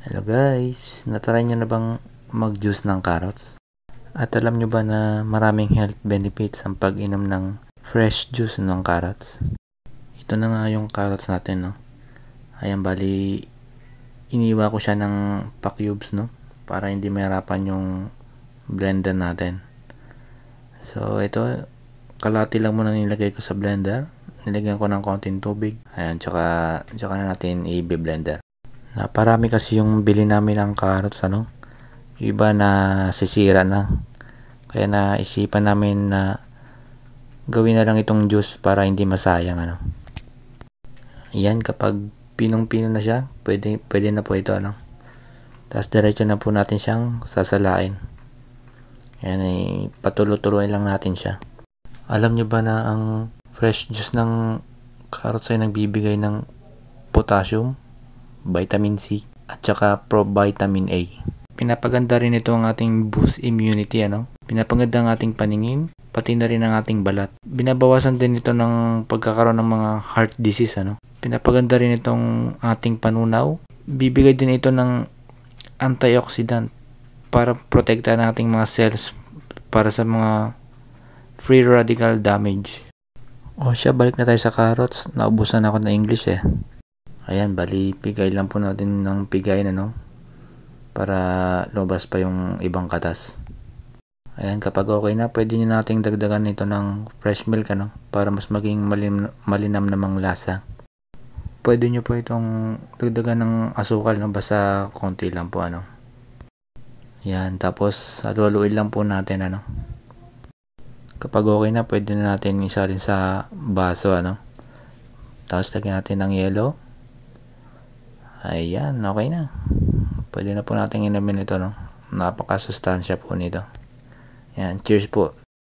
Hello guys, natry nyo na bang mag-juice ng carrots? At alam nyo ba na maraming health benefits ang pag-inom ng fresh juice ng carrots? Ito na nga yung carrots natin, no? Ayan, bali, iniwa ko siya ng pa-cubes, no? Para hindi mahirapan yung blender natin. So, ito, kalahati lang muna nilagay ko sa blender. Nilagyan ko ng konting tubig. Ayan, tsaka na natin i-blender. Naparami kasi yung bili namin ng carrots, ano? Yung iba na sisira na. Kaya naisipan namin na gawin na lang itong juice para hindi masayang, ano. Ayan, kapag pinong-pino na siya, pwede na po ito, ano. Tapos diretso na po natin siyang sasalain. Ayan, patuloy-tuloy lang natin siya. Alam nyo ba na ang fresh juice ng carrots ay nagbibigay ng potassium, vitamin C, at saka provitamin A. Pinapaganda rin ito ang ating boost immunity, ano? Pinapaganda ang ating paningin, pati na rin ang ating balat. Binabawasan din ito ng pagkakaroon ng mga heart disease, ano? Pinapaganda rin itong ating panunaw. Bibigay din ito ng antioxidant para protektahan ang ating mga cells para sa mga free radical damage. O siya, balik na tayo sa carrots. Naubusan ako ng English eh. Ayan, bali, pigay lang po natin ng pigay, ano? Para lumabas pa yung ibang katas. Ayan, kapag okay na, pwede nyo nating dagdagan nito ng fresh milk, ano? Para mas maging malinam namang lasa. Pwede nyo po itong dagdagan ng asukal, no? Basta konti lang po, ano? Ayan, tapos haluhaluin lang po natin, ano? Kapag okay na, pwede na natin isalin sa baso, ano? Tapos lagyan natin ng yelo. Ayan, okay na. Pwede na po natin inumin ito, no? Napakasustansya po nito. Ayan, cheers po.